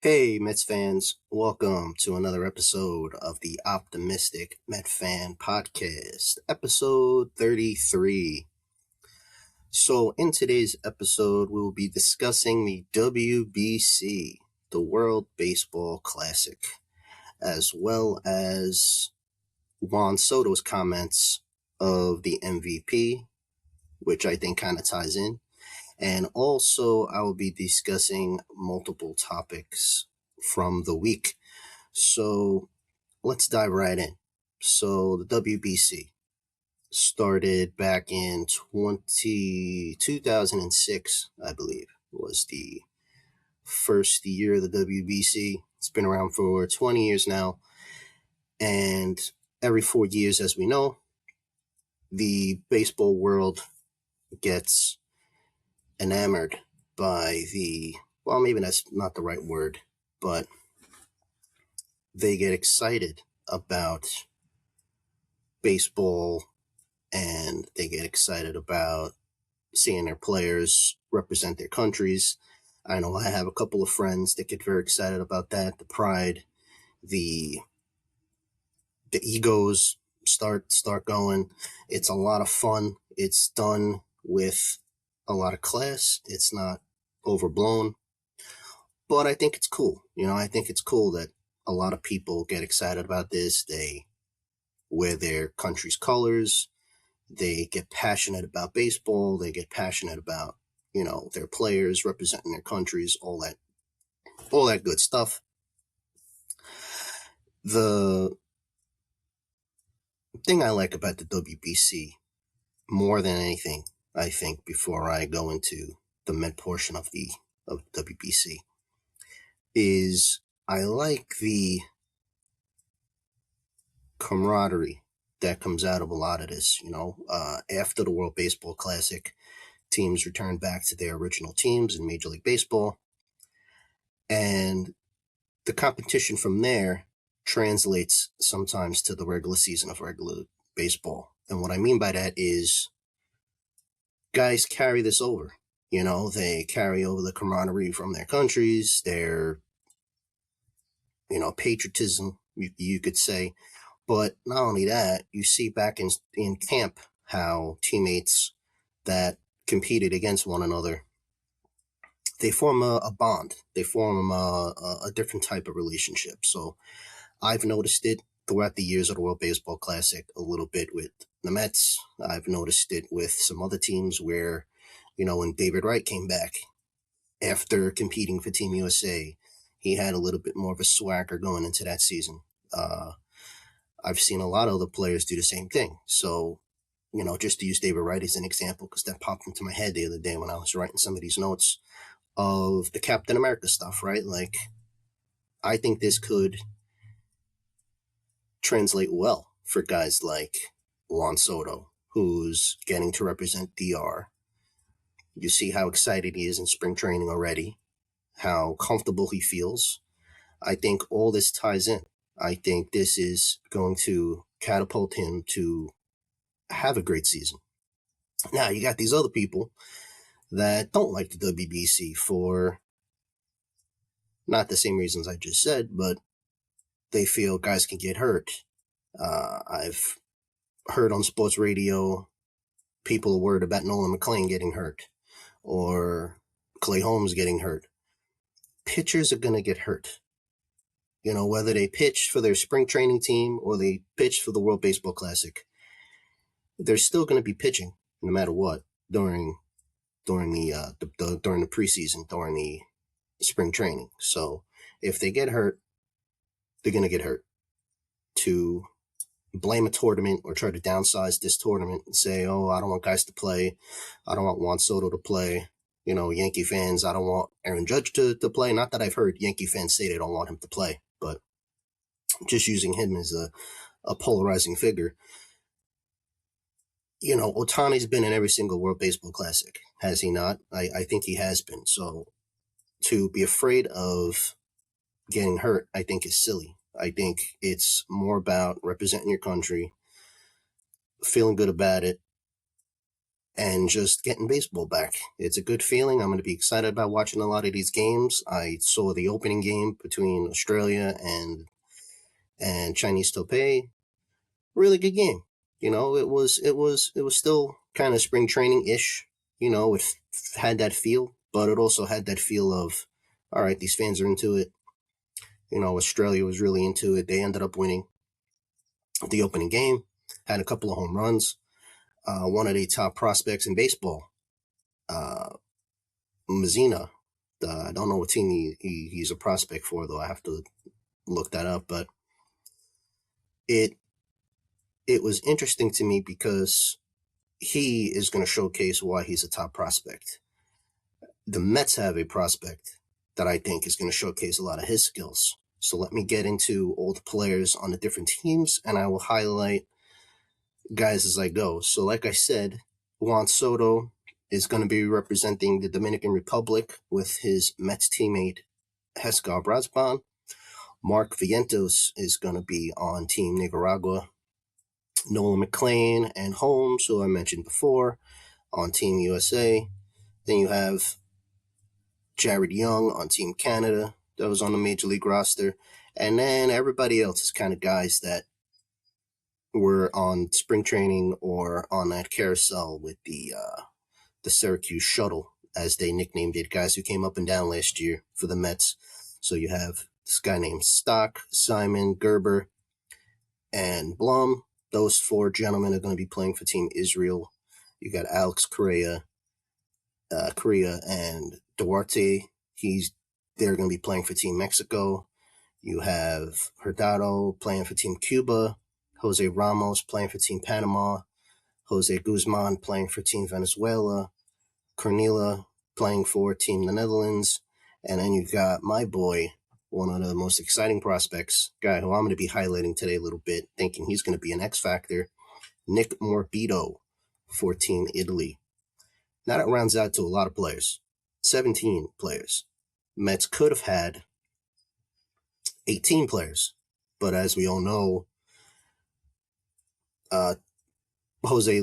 Hey, Mets fans, welcome to another episode of the Optimistic Met Fan Podcast, episode 33. So, in today's episode, we will be discussing the WBC, the World Baseball Classic, as well as Juan Soto's comments of the MVP, which I think kind of ties in. And also, I will be discussing multiple topics from the week. So let's dive right in. So the WBC started back in 2006, I believe, was the first year of the WBC. It's been around for 20 years now. And every 4 years, as we know, the baseball world gets enamored by well, maybe that's not the right word, but they get excited about baseball and they get excited about seeing their players represent their countries. I know I have a couple of friends that get very excited about that. The pride, the egos start going. It's a lot of fun. It's done with a lot of class. It's not overblown, but I think it's cool. I think it's cool that a lot of people get excited about this. They wear their country's colors. They get passionate about baseball. They get passionate about, their players representing their countries, all that good stuff. The thing I like about the WBC more than anything, I think, before I go into the Met portion of the WBC, is I like the camaraderie that comes out of a lot of this. After the World Baseball Classic, teams return back to their original teams in Major League Baseball, and the competition from there translates sometimes to the regular season of regular baseball. And what I mean by that is guys carry this over. They carry over the camaraderie from their countries, their, patriotism, you could say. But not only that, you see back in camp how teammates that competed against one another, they form a bond. They form a different type of relationship. So I've noticed it throughout the years of the World Baseball Classic a little bit with the Mets. I've noticed it with some other teams where, when David Wright came back after competing for Team USA, he had a little bit more of a swagger going into that season. I've seen a lot of other players do the same thing. So, just to use David Wright as an example, because that popped into my head the other day when I was writing some of these notes of the Captain America stuff, right? Like, I think this could translate well for guys like Juan Soto, who's getting to represent DR. You see how excited he is in spring training already, how comfortable he feels. I think all this ties in. I think this is going to catapult him to have a great season. Now, you got these other people that don't like the WBC for not the same reasons I just said, but they feel guys can get hurt. I've heard on sports radio people are worried about Nolan Mclean getting hurt or Clay Holmes getting hurt. Pitchers are going to get hurt. Whether they pitch for their spring training team or they pitch for the World Baseball Classic, they're still going to be pitching no matter what during the preseason, during the spring training. So if they get hurt, they're going to get hurt. To blame a tournament or try to downsize this tournament and say, oh, I don't want guys to play. I don't want Juan Soto to play. Yankee fans, I don't want Aaron Judge to play. Not that I've heard Yankee fans say they don't want him to play, but just using him as a polarizing figure. Ohtani's been in every single World Baseball Classic, has he not? I think he has been. So to be afraid of getting hurt, I think is silly. I think it's more about representing your country, feeling good about it, and just getting baseball back. It's a good feeling. I'm going to be excited about watching a lot of these games. I saw the opening game between Australia and Chinese Taipei. Really good game. It was still kind of spring training ish. It had that feel, but it also had that feel of, all right, these fans are into it. Australia was really into it. They ended up winning the opening game, had a couple of home runs. One of the top prospects in baseball, uh, Mazina. I don't know what team he's a prospect for, though. I have to look that up. But it it was interesting to me because he is going to showcase why he's a top prospect. The Mets have a prospect that I think is going to showcase a lot of his skills. So let me get into all the players on the different teams, and I will highlight guys as I go. So like I said, Juan Soto is going to be representing the Dominican Republic with his Mets teammate Hescar Brasban. Mark Vientos is going to be on Team Nicaragua. Nolan Mclean and Holmes, who I mentioned before, on Team USA. Then you have Jared Young on Team Canada, that was on the Major League roster. And then everybody else is kind of guys that were on spring training or on that carousel with the Syracuse Shuttle, as they nicknamed it, guys who came up and down last year for the Mets. So you have this guy named Stock, Simon, Gerber, and Blum. Those four gentlemen are going to be playing for Team Israel. You got Alex Correa, and Duarte. They're going to be playing for Team Mexico. You have Hurtado playing for Team Cuba, Jose Ramos playing for Team Panama, Jose Guzman playing for Team Venezuela, Cornela playing for Team the Netherlands, and then you've got my boy, one of the most exciting prospects, guy who I'm going to be highlighting today a little bit, thinking he's going to be an X factor, Nick Morbido for Team Italy. Now that rounds out to a lot of players, 17 players. Mets could have had 18 players, but as we all know, Jose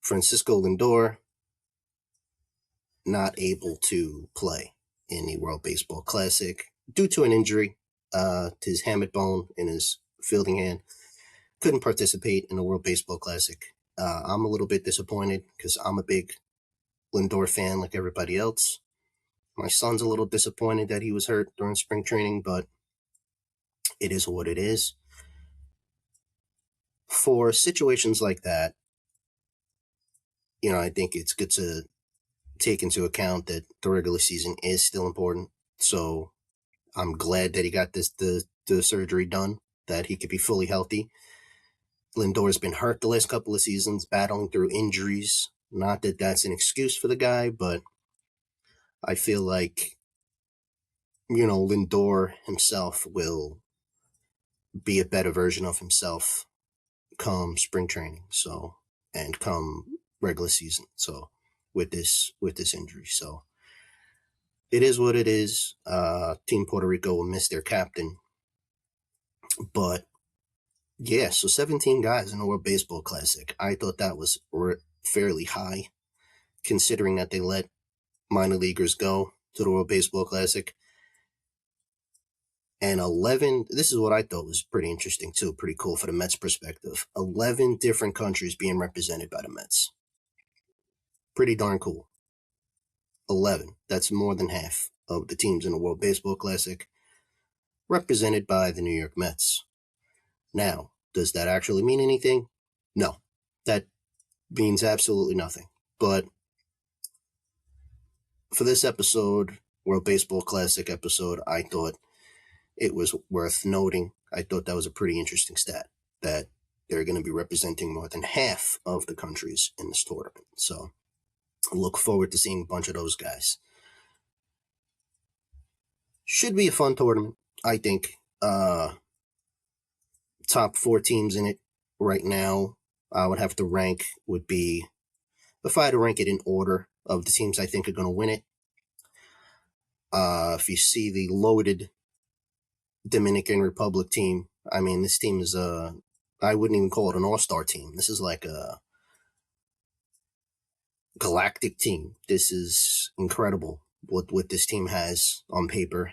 Francisco Lindor not able to play in the World Baseball Classic due to an injury to his hamate bone in his fielding hand. Couldn't participate in the World Baseball Classic. I'm a little bit disappointed because I'm a big Lindor fan like everybody else. My son's a little disappointed that he was hurt during spring training, but it is what it is. For situations like that, I think it's good to take into account that the regular season is still important. So I'm glad that he got the surgery done, that he could be fully healthy. Lindor's been hurt the last couple of seasons, battling through injuries. Not that that's an excuse for the guy, but I feel like, Lindor himself will be a better version of himself come spring training. And come regular season. So with this injury. So it is what it is. Team Puerto Rico will miss their captain. But yeah, so 17 guys in the World Baseball Classic. I thought that was fairly high, considering that they let minor leaguers go to the World Baseball Classic. And 11, this is what I thought was pretty interesting too, pretty cool for the Mets perspective. 11 different countries being represented by the Mets. Pretty darn cool. 11. That's more than half of the teams in the World Baseball Classic represented by the New York Mets. Now, does that actually mean anything? No, that means absolutely nothing. But for this episode, World Baseball Classic episode, I thought it was worth noting. I thought that was a pretty interesting stat, that they're going to be representing more than half of the countries in this tournament. So I look forward to seeing a bunch of those guys. Should be a fun tournament, I think. Top 4 teams in it right now, I would have to rank, would be, if I had to rank it in order of the teams I think are going to win it. If you see the loaded Dominican Republic team, I mean, this team is I wouldn't even call it an all-star team. This is like galactic team. This is incredible what this team has on paper.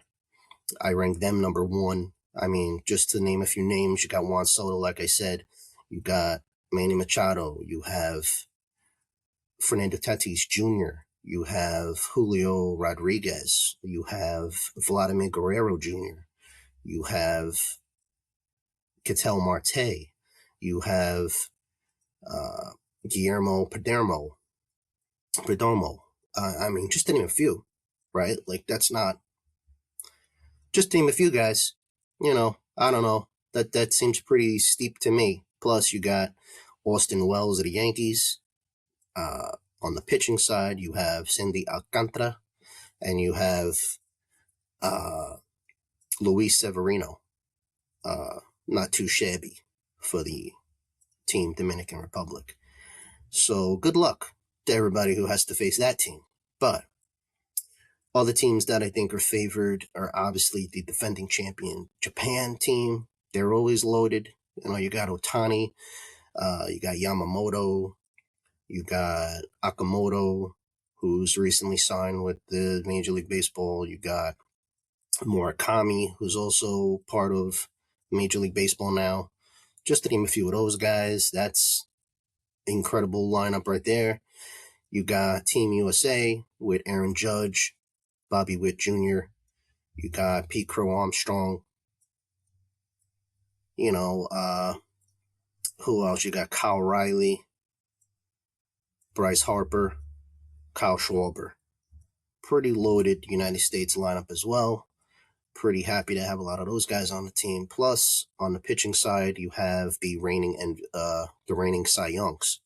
I rank them number one. I mean, just to name a few names, you got Juan Soto, like I said. You got Manny Machado. You have Fernando Tatis Jr. You have Julio Rodriguez. You have Vladimir Guerrero Jr. You have Ketel Marte. You have Guillermo Perdomo. I mean, just to name a few, right? Like, that's not, just to name a few guys. I don't know. That seems pretty steep to me. Plus, you got Austin Wells of the Yankees. On the pitching side, you have Sandy Alcantara, and you have Luis Severino. Not too shabby for the team Dominican Republic. So good luck to everybody who has to face that team. But other teams that I think are favored are obviously the defending champion Japan team. They're always loaded. You got Otani, you got Yamamoto, you got Akamoto, who's recently signed with the Major League Baseball. You got Murakami, who's also part of Major League Baseball now. Just to name a few of those guys, that's incredible lineup right there. You got Team USA with Aaron Judge, Bobby Witt Jr. You got Pete Crow Armstrong. Who else? You got Kyle Riley, Bryce Harper, Kyle Schwarber. Pretty loaded United States lineup as well. Pretty happy to have a lot of those guys on the team. Plus, on the pitching side, you have the reigning Cy Youngs.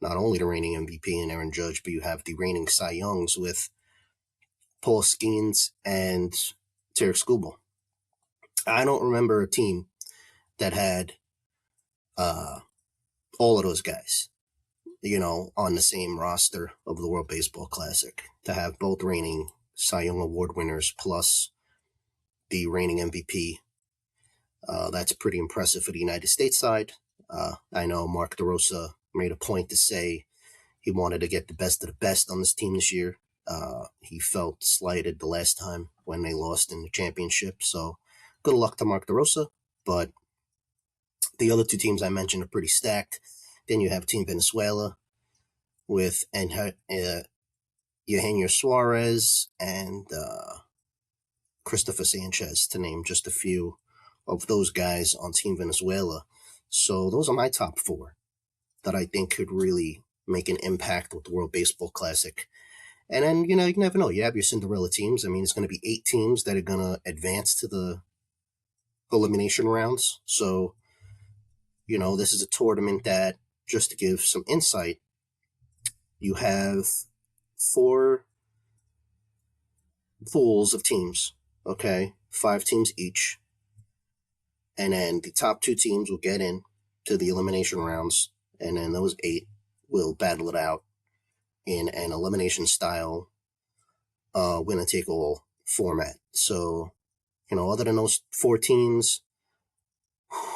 Not only the reigning MVP and Aaron Judge, but you have the reigning Cy Youngs with Paul Skeens and Tarik Skubal. I don't remember a team that had all of those guys, on the same roster of the World Baseball Classic. To have both reigning Cy Young Award winners plus the reigning MVP, that's pretty impressive for the United States side. I know Mark DeRosa made a point to say he wanted to get the best of the best on this team this year. He felt slighted the last time when they lost in the championship. So good luck to Mark DeRosa. But the other two teams I mentioned are pretty stacked. Then you have Team Venezuela with Eugenio Suarez and Christopher Sanchez, to name just a few of those guys on Team Venezuela. So those are my top four that I think could really make an impact with the World Baseball Classic. And then, you never know. You have your Cinderella teams. I mean, it's going to be 8 teams that are going to advance to the elimination rounds. So, this is a tournament that, just to give some insight, you have 4 pools of teams, okay? 5 teams each. And then the top 2 teams will get in to the elimination rounds. And then those 8 will battle it out in an elimination style winner-take-all format. So, other than those 4 teams,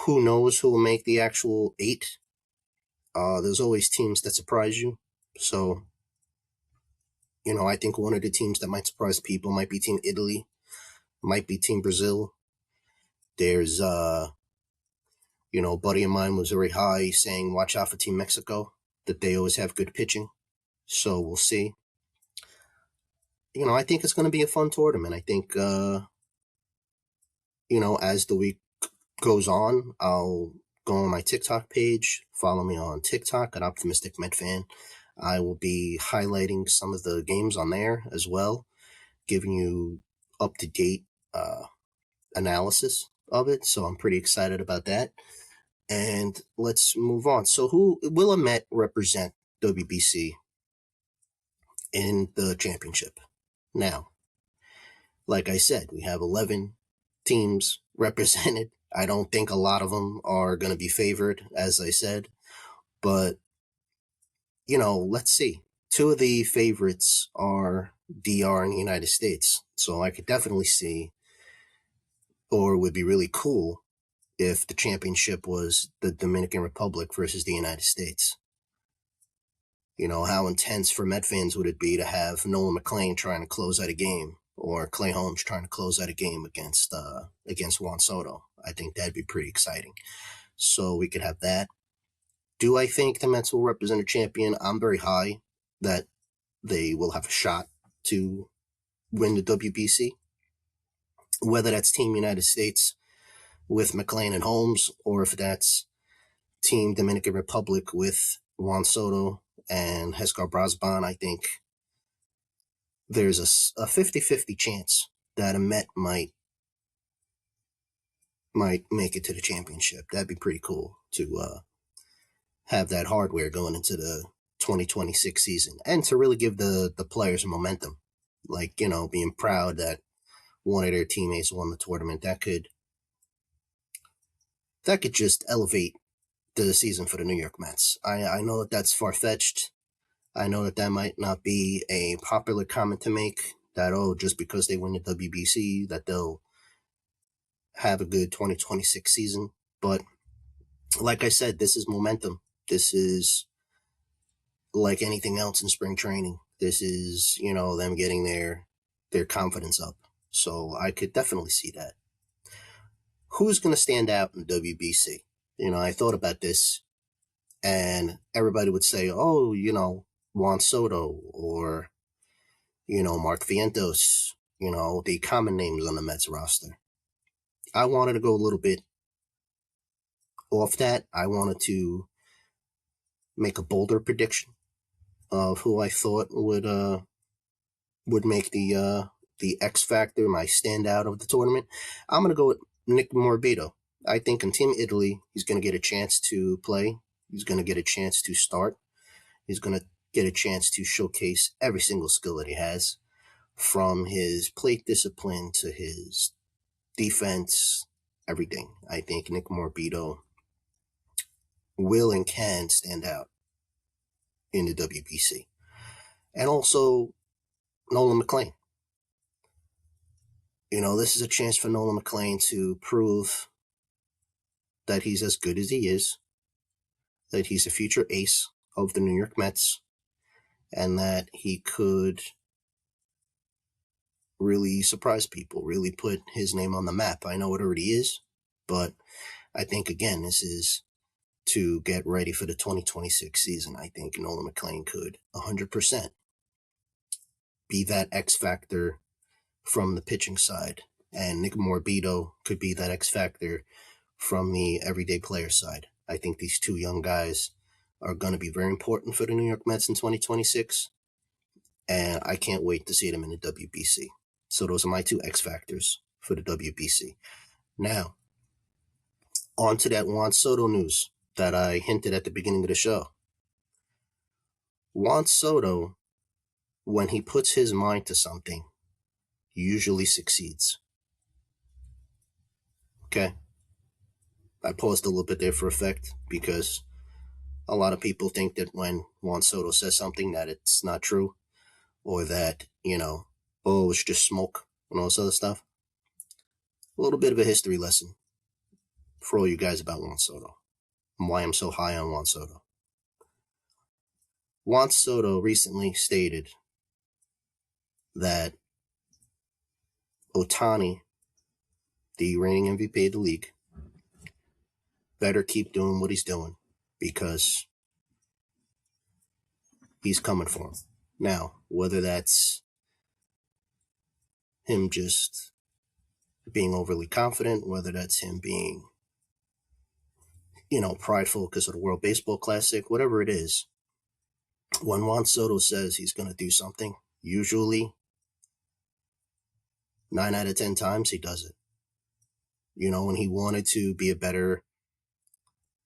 who knows who will make the actual 8? There's always teams that surprise you. So, I think one of the teams that might surprise people might be Team Italy, might be Team Brazil. There's, a buddy of mine was very high saying, watch out for Team Mexico, that they always have good pitching. So we'll see. I think it's going to be a fun tournament. I think, as the week goes on, I'll go on my TikTok page, follow me on TikTok at Optimistic Met Fan. I will be highlighting some of the games on there as well, giving you up-to-date analysis of it. So I'm pretty excited about that. And let's move on. So who will a Met represent WBC in the championship? Now, like I said, we have 11 teams represented. I don't think a lot of them are going to be favored, as I said. But, let's see. 2 of the favorites are DR and the United States. So I could definitely see, or it would be really cool, if the championship was the Dominican Republic versus the United States. How intense for Met fans would it be to have Nolan Mclean trying to close out a game, or Clay Holmes trying to close out a game against Juan Soto? I think that'd be pretty exciting. So we could have that. Do I think the Mets will represent a champion? I'm very high that they will have a shot to win the WBC. Whether that's Team United States with Mclean and Holmes, or if that's Team Dominican Republic with Juan Soto and Hescar Brasban, I think there's a 50-50 chance that a Met might make it to the championship. That'd be pretty cool to have that hardware going into the 2026 season, and to really give the players momentum, like, being proud that one of their teammates won the tournament. That could just elevate the season for the New York Mets. I know that that's far-fetched. I know that might not be a popular comment to make, that, just because they win the WBC, that they'll have a good 2026 season. But like I said, this is momentum. This is like anything else in spring training. This is, them getting their confidence up. So I could definitely see that. Who's going to stand out in the WBC? I thought about this, and everybody would say, Juan Soto, or, Mark Vientos, the common names on the Mets roster. I wanted to go a little bit off that. I wanted to make a bolder prediction of who I thought would make the X factor, my standout of the tournament. I'm going to go with Nick Morbido. I think in Team Italy, he's going to get a chance to play. He's going to get a chance to start. He's going to get a chance to showcase every single skill that he has, from his plate discipline to his defense, everything. I think Nick Morbido will and can stand out in the WBC. And also Nolan Mclean. This is a chance for Nolan Mclean to prove that he's as good as he is, that he's a future ace of the New York Mets, and that he could really surprise people, really put his name on the map. I know it already is, but I think, again, this is to get ready for the 2026 season. I think Nolan Mclean could 100% be that X factor from the pitching side, and Nick Morbido could be that X factor from the everyday player side. I think these two young guys are going to be very important for the New York Mets in 2026, and I can't wait to see them in the WBC. So those are my two X factors for the WBC. Now, on to that Juan Soto news that I hinted at the beginning of the show. Juan Soto, when he puts his mind to something, usually succeeds. Okay? I paused a little bit there for effect, because a lot of people think that when Juan Soto says something that it's not true, or that, it's just smoke and all this other stuff. A little bit of a history lesson for all you guys about Juan Soto, and why I'm so high on Juan Soto. Juan Soto recently stated that Ohtani, the reigning MVP of the league, better keep doing what he's doing, because he's coming for him. Now, whether that's him just being overly confident, whether that's him being, prideful because of the World Baseball Classic, whatever it is, when Juan Soto says he's going to do something, usually 9 out of 10 times he does it. When he wanted to be a better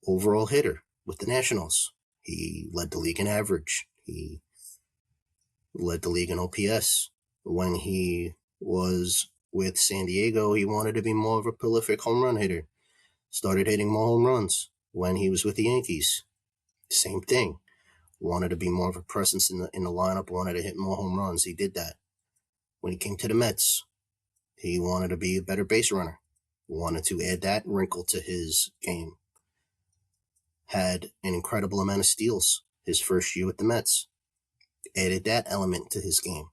overall hitter with the Nationals, he led the league in average. He led the league in OPS. When he was with San Diego, he wanted to be more of a prolific home run hitter. Started hitting more home runs. When he was with the Yankees, same thing. Wanted to be more of a presence in the lineup, wanted to hit more home runs. He did that. When he came to the Mets, he wanted to be a better base runner. Wanted to add that wrinkle to his game. Had an incredible amount of steals his first year with the Mets. Added that element to his game.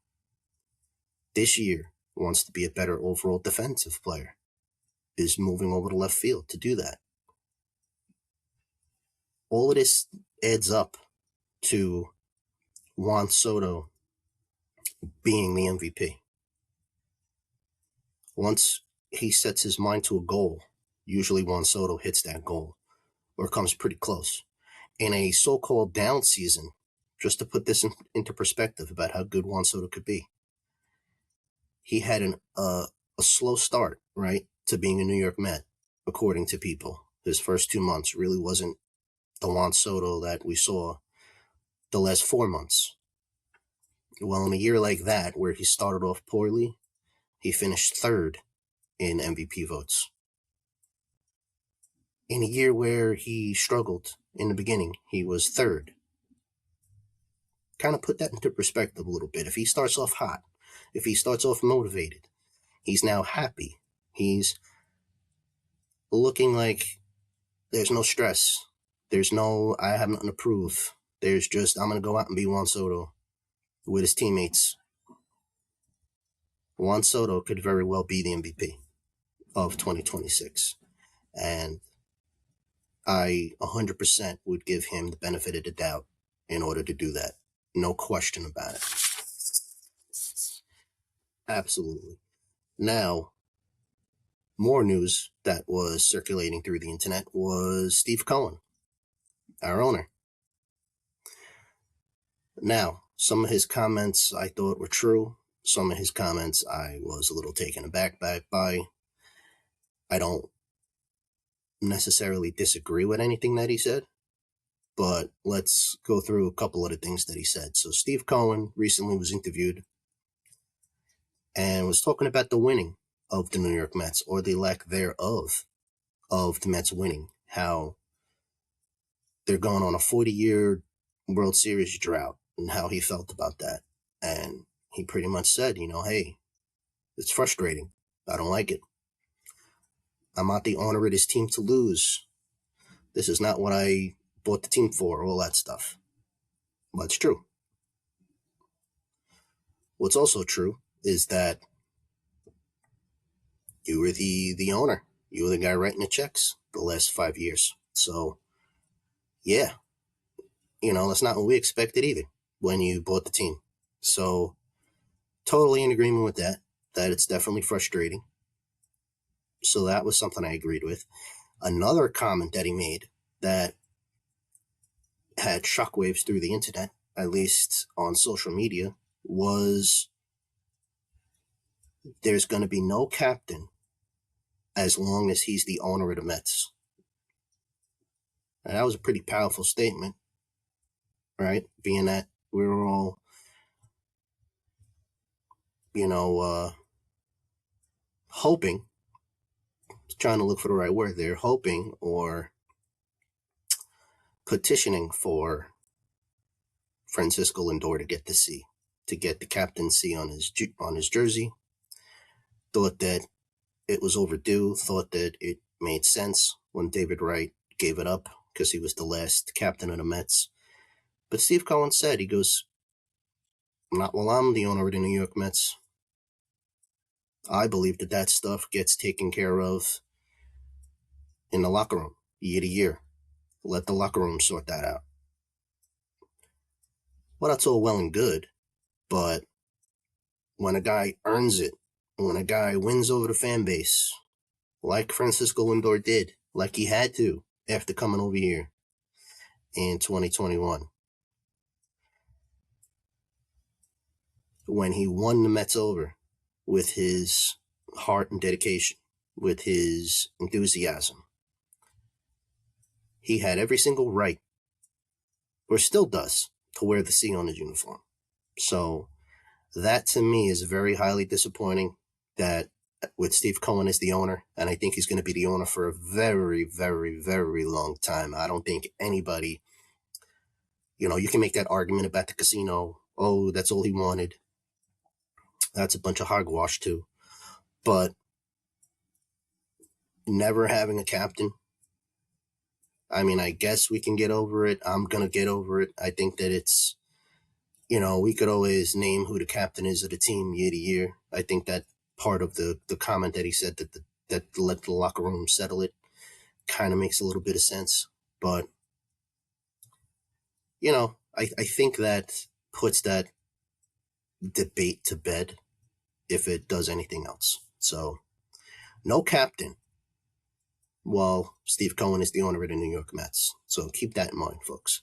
This year, wants to be a better overall defensive player. Is moving over to left field to do that. All of this adds up to Juan Soto being the MVP. Once he sets his mind to a goal, usually Juan Soto hits that goal or comes pretty close. In a so-called down season, just to put this into perspective about how good Juan Soto could be, he had a slow start, right, to being a New York Met, according to people. His first 2 months really wasn't the Juan Soto that we saw the last 4 months. Well, in a year like that, where he started off poorly, he finished third in MVP votes. In a year where he struggled in the beginning, he was third. Kind of put that into perspective a little bit. If he starts off hot, if he starts off motivated, he's now happy. He's looking like there's no stress. There's no, I have nothing to prove. There's just, I'm going to go out and be Juan Soto with his teammates. Juan Soto could very well be the MVP of 2026. And I 100% would give him the benefit of the doubt in order to do that. No question about it. Absolutely. Now, more news that was circulating through the internet was Steve Cohen, our owner. Now, some of his comments I thought were true. Some of his comments I was a little taken aback by. I don't necessarily disagree with anything that he said, but let's go through a couple of the things that he said. So Steve Cohen recently was interviewed and was talking about the winning of the New York Mets, or the lack thereof of the Mets winning, how they're going on a 40-year World Series drought, and how he felt about that. And he pretty much said, hey, it's frustrating. I don't like it. I'm not the owner of this team to lose. This is not what I bought the team for, all that stuff. But it's true. What's also true is that you were the owner. You were the guy writing the checks the last 5 years. So, yeah, that's not what we expected either when you bought the team. So, totally in agreement with that it's definitely frustrating. So that was something I agreed with. Another comment that he made that had shockwaves through the internet, at least on social media, was there's going to be no captain as long as he's the owner of the Mets. And that was a pretty powerful statement, right? Being that we were all, hoping, trying to look for the right word there, hoping or petitioning for Francisco Lindor to get the C, to get the captaincy on his jersey. Thought that it was overdue, thought that it made sense when David Wright gave it up because he was the last captain of the Mets. But Steve Cohen said, he goes, not while I'm the owner of the New York Mets. I believe that stuff gets taken care of in the locker room, year to year. Let the locker room sort that out. Well, that's all well and good, but when a guy earns it, when a guy wins over the fan base, like Francisco Lindor did, like he had to after coming over here in 2021, when he won the Mets over with his heart and dedication, with his enthusiasm, he had every single right, or still does, to wear the C on his uniform. So that to me is very highly disappointing, that with Steve Cohen as the owner, and I think he's going to be the owner for a very, very, very long time. I don't think anybody, you can make that argument about the casino. Oh, that's all he wanted. That's a bunch of hogwash too. But never having a captain I mean, I guess we can get over it. I'm going to get over it. I think that it's, we could always name who the captain is of the team year to year. I think that part of the comment that he said that let the locker room settle it kind of makes a little bit of sense. But, I think that puts that debate to bed if it does anything else. So, no captain. Well, Steve Cohen is the owner of the New York Mets. So keep that in mind, folks.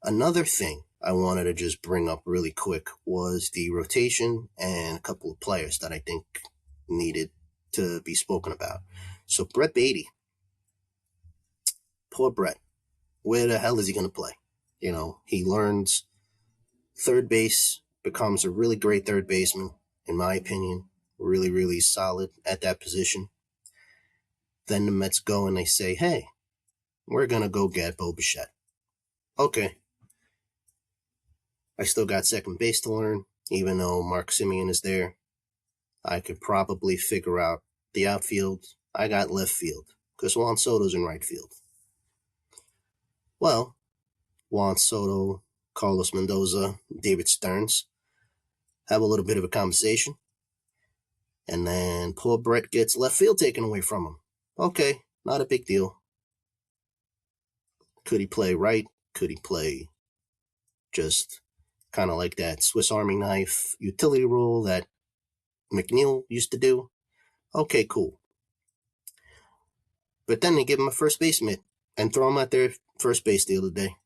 Another thing I wanted to just bring up really quick was the rotation and a couple of players that I think needed to be spoken about. So Brett Beatty. Poor Brett. Where the hell is he going to play? He learns third base, becomes a really great third baseman, in my opinion. Really, really solid at that position. Then the Mets go and they say, hey, we're going to go get Bo Bichette. Okay. I still got second base to learn, even though Mark Semien is there. I could probably figure out the outfield. I got left field, because Juan Soto's in right field. Well, Juan Soto, Carlos Mendoza, David Stearns have a little bit of a conversation. And then poor Brett gets left field taken away from him. Okay, not a big deal. Could he play right? Could he play just kind of like that Swiss Army knife utility role that Mclean used to do? Okay, cool. But then they give him a first base mitt and throw him at their first base the other day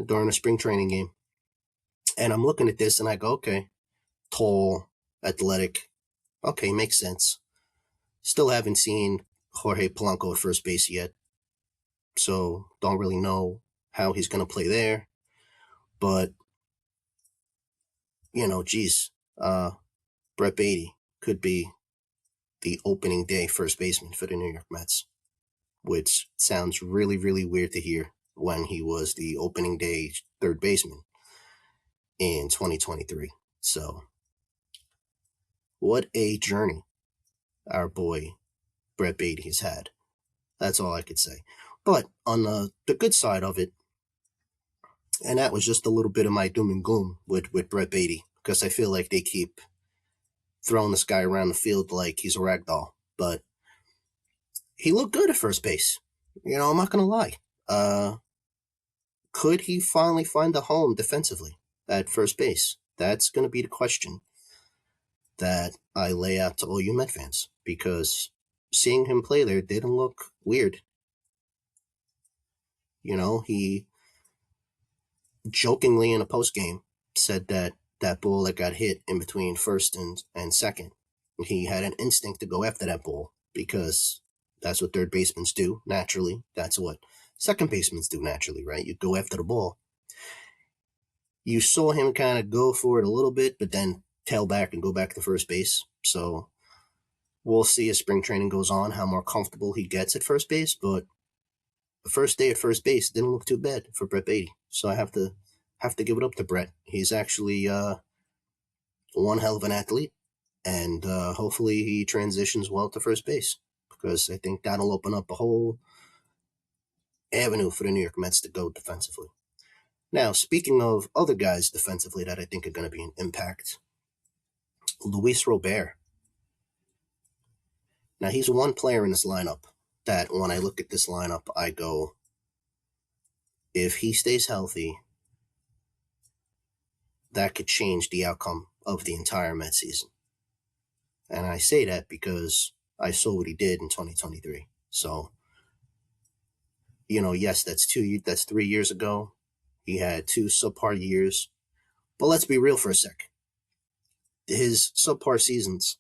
during a spring training game. And I'm looking at this and I go, okay, tall, athletic. Okay, makes sense. Still haven't seen Jorge Polanco at first base yet. So don't really know how he's going to play there. But, Brett Beatty could be the opening day first baseman for the New York Mets, which sounds really, really weird to hear when he was the opening day third baseman in 2023. So, what a journey our boy Brett Beatty has had. That's all I could say. But on the good side of it, and that was just a little bit of my doom and gloom with Brett Beatty, because I feel like they keep throwing this guy around the field like he's a rag doll. But he looked good at first base. I'm not going to lie. Could he finally find a home defensively at first base? That's going to be the question that I lay out to all you Met fans, because seeing him play there didn't look weird. He jokingly in a postgame said that ball that got hit in between first and second, he had an instinct to go after that ball, because that's what third basemen do naturally. That's what second basemen do naturally, right? You go after the ball. You saw him kind of go for it a little bit, but then tail back and go back to first base. So we'll see as spring training goes on how more comfortable he gets at first base. But the first day at first base didn't look too bad for Brett Beatty. So I have to give it up to Brett. He's actually one hell of an athlete, and hopefully he transitions well to first base, because I think that'll open up a whole avenue for the New York Mets to go defensively. Now, speaking of other guys defensively that I think are going to be an impact, Luis Robert. Now, he's one player in this lineup that when I look at this lineup, I go, if he stays healthy, that could change the outcome of the entire Mets season. And I say that because I saw what he did in 2023. So, yes, that's 3 years ago. He had 2 subpar years. But let's be real for a sec. His subpar seasons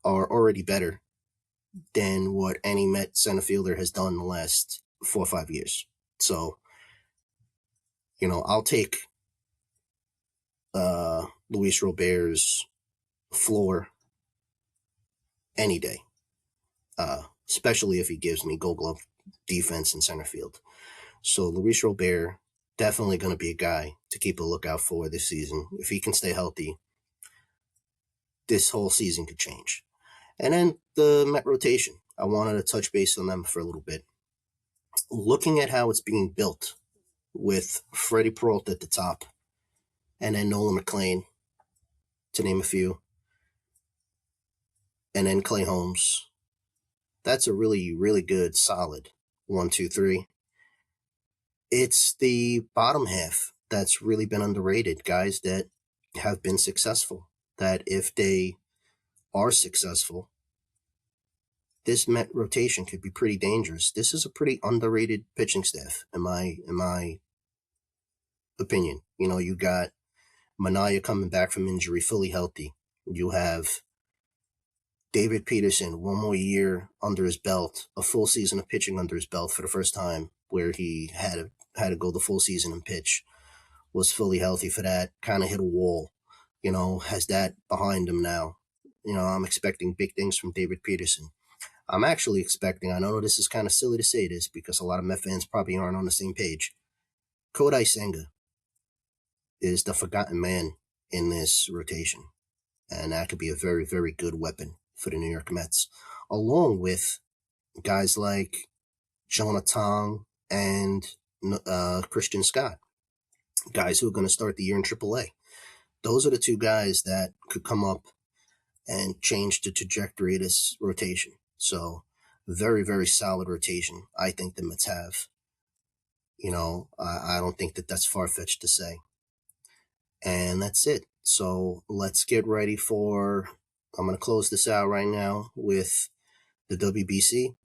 are already better than what any Met center fielder has done in the last 4 or 5 years. So, I'll take Luis Robert's floor any day, especially if he gives me Gold Glove defense in center field. So Luis Robert, definitely going to be a guy to keep a lookout for this season. If he can stay healthy, this whole season could change. And then the Met rotation. I wanted to touch base on them for a little bit. looking at how it's being built with Freddie Peralta at the top and then Nolan Mclean, to name a few, and then Clay Holmes. That's a really, really good, solid 1, 2, 3. It's the bottom half that's really been underrated. Guys that have been successful, that if they are successful, this Met rotation could be pretty dangerous. This is a pretty underrated pitching staff, in my opinion. You got Manaya coming back from injury, fully healthy. You have David Peterson, one more year under his belt, a full season of pitching under his belt for the first time, where he had to go the full season and pitch. Was fully healthy for that. Kind of hit a wall. Has that behind him now. I'm expecting big things from David Peterson. I'm actually expecting, I know this is kind of silly to say this because a lot of Met fans probably aren't on the same page. Kodai Senga is the forgotten man in this rotation. And that could be a very, very good weapon for the New York Mets, along with guys like Jonah Tong and Christian Scott, guys who are going to start the year in AAA. Those are the two guys that could come up and change the trajectory of this rotation. So, very, very solid rotation, I think the Mets have. I don't think that's far-fetched to say. And that's it. So, let's get ready I'm going to close this out right now with the WBC.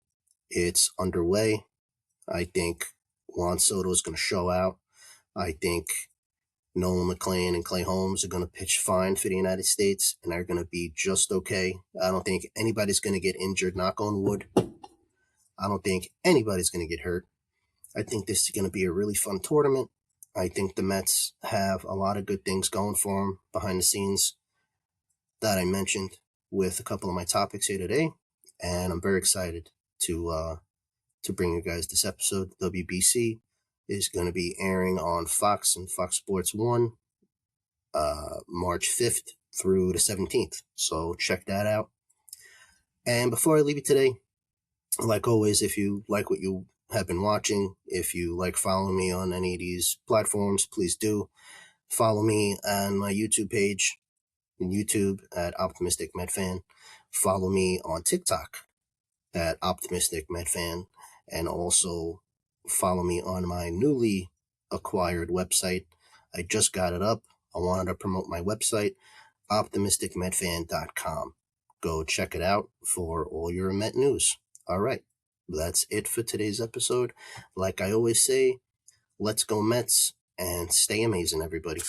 It's underway. I think Juan Soto is going to show out. I think Nolan Mclean and Clay Holmes are going to pitch fine for the United States, and they're going to be just okay. I don't think anybody's going to get injured, knock on wood. I don't think anybody's going to get hurt. I think this is going to be a really fun tournament. I think the Mets have a lot of good things going for them behind the scenes that I mentioned with a couple of my topics here today, and I'm very excited to bring you guys this episode. WBC is going to be airing on Fox and Fox Sports 1 March 5th through the 17th. So check that out. And before I leave you today, like always, if you like what you have been watching, if you like following me on any of these platforms, please do follow me on my YouTube page, on YouTube at Optimistic Met Fan. Follow me on TikTok at Optimistic Met Fan, and also follow me on my newly acquired website. I just got it up. I wanted to promote my website, optimisticmetfan.com. Go check it out for all your Met news. All right, that's it for today's episode. Like I always say, let's go Mets, and stay amazing, everybody.